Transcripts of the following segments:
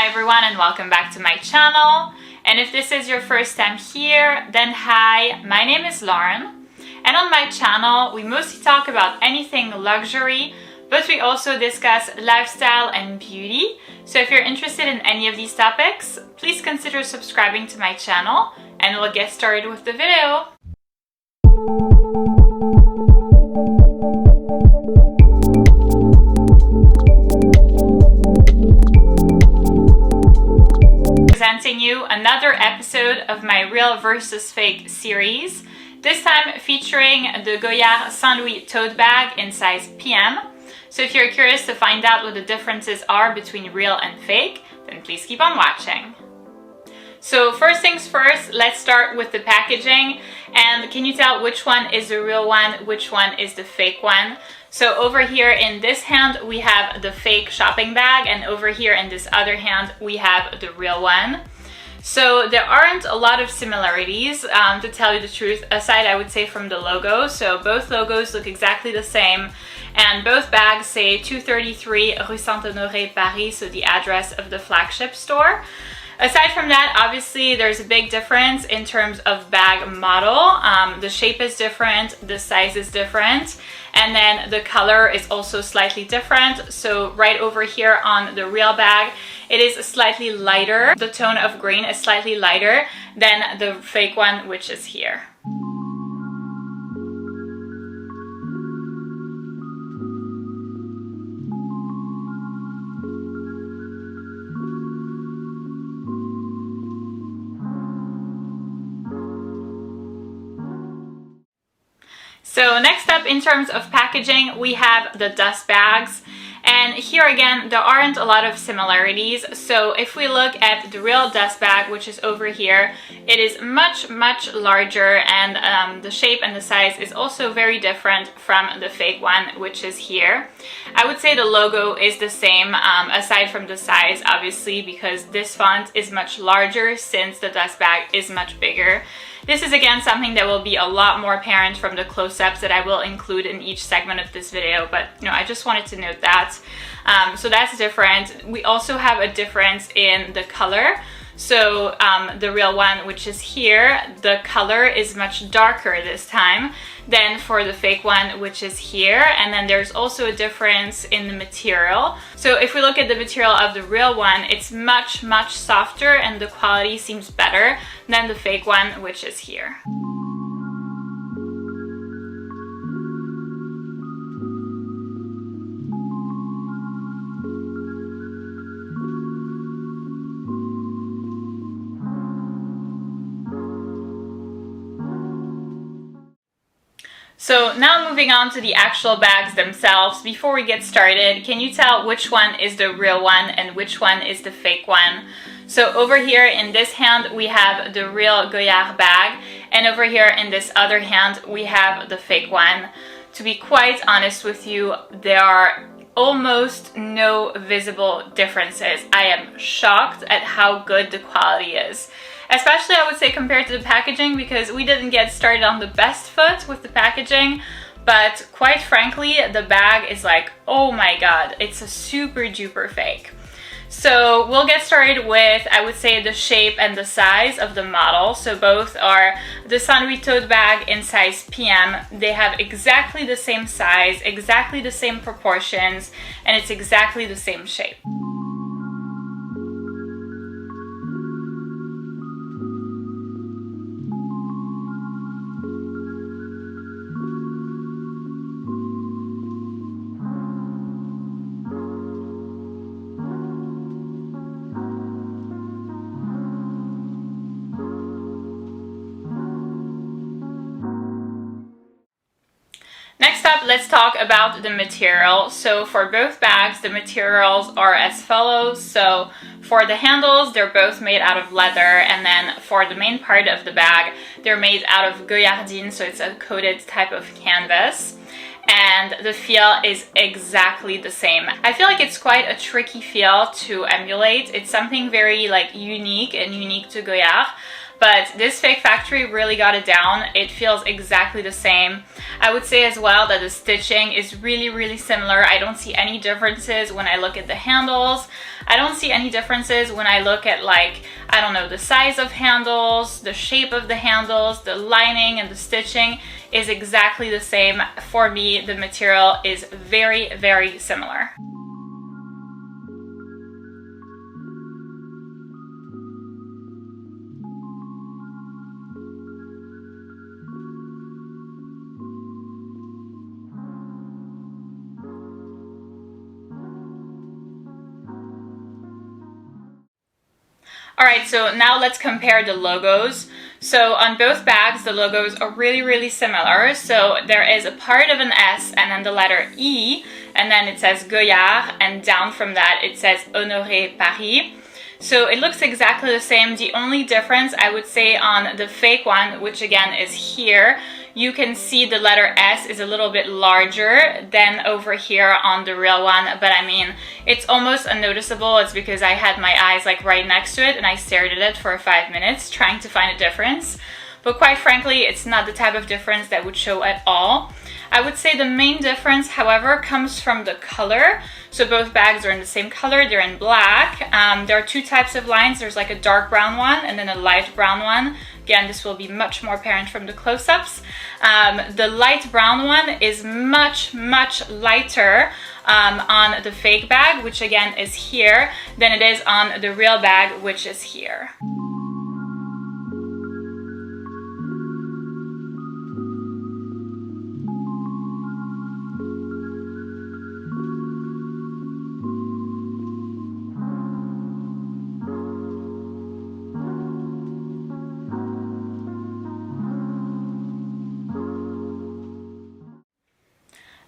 Hi everyone and welcome back to my channel. And if this is your first time here, then hi, my name is Lauren. And on my channel, we mostly talk about anything luxury, but we also discuss lifestyle and beauty. So if you're interested in any of these topics, please consider subscribing to my channel and we'll get started with the video. Presenting you another episode of my Real versus Fake series, this time featuring the Goyard St Louis tote bag in size PM. So if you're curious to find out what the differences are between real and fake, then please keep on watching. So first things first, let's start with the packaging. And can you tell which one is the real one, which one is the fake one? So over here in this hand, we have the fake shopping bag, and over here in this other hand, we have the real one. So there aren't a lot of similarities, to tell you the truth, aside I would say from the logo. So both logos look exactly the same, and both bags say 233 Rue Saint-Honoré, Paris, so the address of the flagship store. Aside from that, obviously there's a big difference in terms of bag model. The shape is different, the size is different, and then the color is also slightly different. So right over here on the real bag, it is slightly lighter. The tone of green is slightly lighter than the fake one, which is here. So next up, in terms of packaging, we have the dust bags. And here again, there aren't a lot of similarities. So if we look at the real dust bag, which is over here, it is much larger, and the shape and the size is also very different from the fake one, which is here. I would say the logo is the same, aside from the size, obviously, because this font is much larger since the dust bag is much bigger. This is again something that will be a lot more apparent from the close-ups that I will include in each segment of this video, but I just wanted to note that. So that's different. We also have a difference in the color. So the real one, which is here, the color is much darker this time than for the fake one, which is here. And then there's also a difference in the material. So if we look at the material of the real one, it's much softer and the quality seems better than the fake one, which is here. So now moving on to the actual bags themselves. Before we get started, can you tell which one is the real one and which one is the fake one? So over here in this hand, we have the real Goyard bag, and over here in this other hand, we have the fake one. To be quite honest with you, there are almost no visible differences. I am shocked at how good the quality is. Especially, I would say, compared to the packaging, because we didn't get started on the best foot with the packaging, but quite frankly, the bag is like, oh my god, it's a super duper fake. So we'll get started with, I would say, the shape and the size of the model. So both are the St. Louis tote bag in size PM. They have exactly the same size, exactly the same proportions, and it's exactly the same shape. Next up, let's talk about the material. So for both bags, the materials are as follows. So for the handles, they're both made out of leather, and then for the main part of the bag, they're made out of goyardine, so it's a coated type of canvas. And the feel is exactly the same. I feel like it's quite a tricky feel to emulate. It's something very unique and unique to Goyard. but this fake factory really got it down. It feels exactly the same. I would say as well that the stitching is really similar. I don't see any differences when I look at the handles. I don't see any differences when I look at, like, I don't know, the size of handles, the shape of the handles, the lining and the stitching is exactly the same. For me, the material is very similar. Alright, so now let's compare the logos. So on both bags, the logos are really similar. So there is a part of an S and then the letter E, and then it says Goyard, and down from that it says Honoré Paris. So it looks exactly the same. The only difference I would say on the fake one, which again is here, you can see the letter S is a little bit larger than over here on the real one, but I mean, it's almost unnoticeable. It's because I had my eyes like right next to it and I stared at it for 5 minutes trying to find a difference. But quite frankly, it's not the type of difference that would show at all. I would say the main difference, however, comes from the color. So both bags are in the same color, they're in black. There are two types of lines. There's like a dark brown one and then a light brown one. Again, this will be much more apparent from the close-ups. The light brown one is much lighter on the fake bag, which again is here, than it is on the real bag, which is here.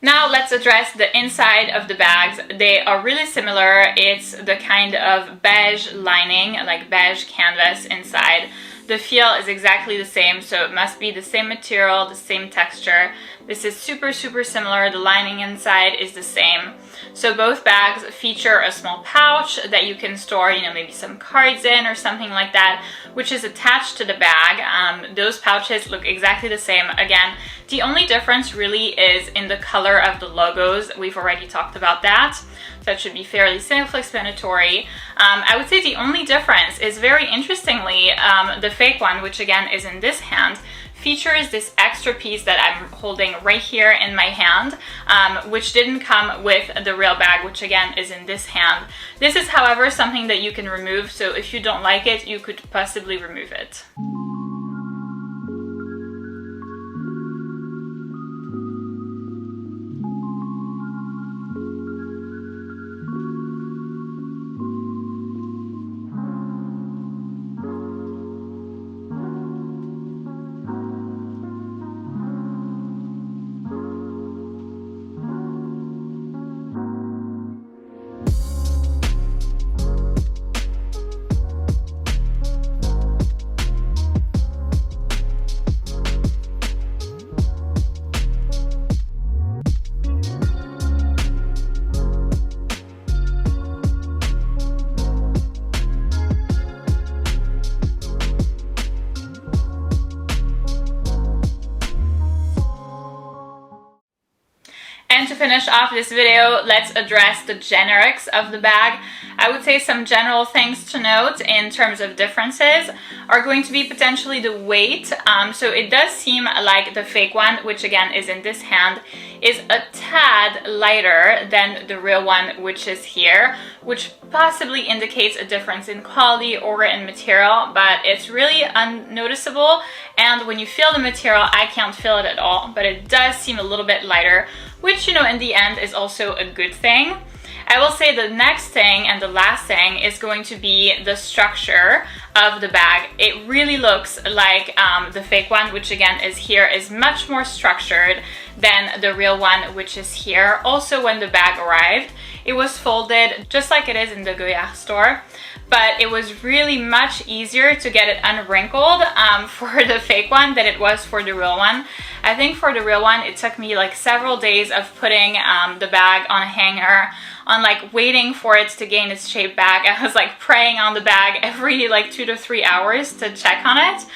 Now let's address the inside of the bags. They are really similar. It's the kind of beige lining, like beige canvas inside. The feel is exactly the same, so it must be the same material, the same texture. This is super similar. The lining inside is the same. So both bags feature a small pouch that you can store, you know, maybe some cards in or something like that, which is attached to the bag. Those pouches look exactly the same. Again, the only difference really is in the color of the logos. We've already talked about that. So that should be fairly self-explanatory. I would say the only difference is, very interestingly, the fake one, which again is in this hand, features this extra piece that I'm holding right here in my hand, which didn't come with the real bag, which again is in this hand. This is, however, something that you can remove, so if you don't like it, you could possibly remove it. And to finish off this video, let's address the generics of the bag. I would say some general things to note in terms of differences are going to be potentially the weight. So it does seem like the fake one, which again is in this hand, is a tad lighter than the real one, which is here, which possibly indicates a difference in quality or in material, but it's really unnoticeable. And when you feel the material, I can't feel it at all, but it does seem a little bit lighter, which, you know, in the end is also a good thing. I will say the next thing and the last thing is going to be the structure of the bag. It really looks like the fake one, which again is here, is much more structured than the real one, which is here. Also, when the bag arrived, it was folded just like it is in the Goyard store, but it was really much easier to get it unwrinkled for the fake one than it was for the real one. I think for the real one, it took me like several days of putting the bag on a hanger, on like waiting for it to gain its shape back. I was like praying on the bag every like 2 to 3 hours to check on it.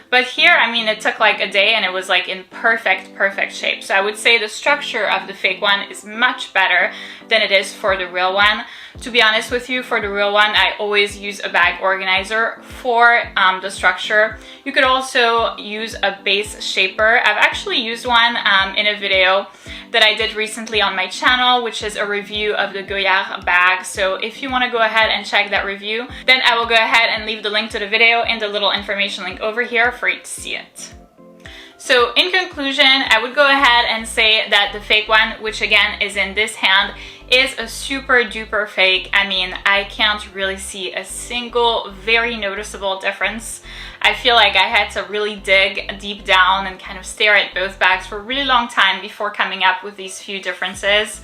But here, I mean, it took like a day and it was like in perfect shape. So I would say the structure of the fake one is much better than it is for the real one. To be honest with you, for the real one, I always use a bag organizer for the structure. You could also use a base shaper. I've actually used one in a video that I did recently on my channel, which is a review of the Goyard bag. So if you want to go ahead and check that review, then I will go ahead and leave the link to the video in the little information link over here for you to see it. So in conclusion, I would go ahead and say that the fake one, which again is in this hand, is a super duper fake. I mean, I can't really see a single very noticeable difference. I feel like I had to really dig deep down and kind of stare at both bags for a really long time before coming up with these few differences.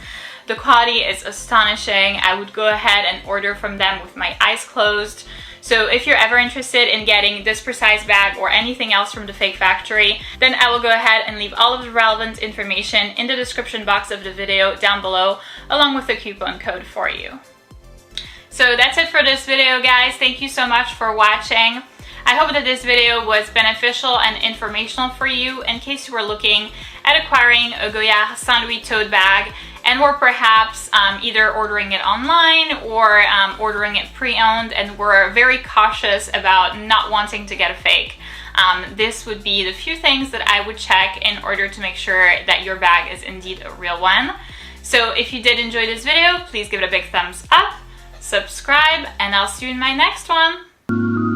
The quality is astonishing. I would go ahead and order from them with my eyes closed. So if you're ever interested in getting this precise bag or anything else from the fake factory, then I will go ahead and leave all of the relevant information in the description box of the video down below, along with the coupon code for you. So that's it for this video, guys. Thank you so much for watching. I hope that this video was beneficial and informational for you in case you were looking at acquiring a Goyard St Louis tote bag and were perhaps either ordering it online or ordering it pre-owned and were very cautious about not wanting to get a fake. This would be the few things that I would check in order to make sure that your bag is indeed a real one. So if you did enjoy this video, please give it a big thumbs up, subscribe, and I'll see you in my next one.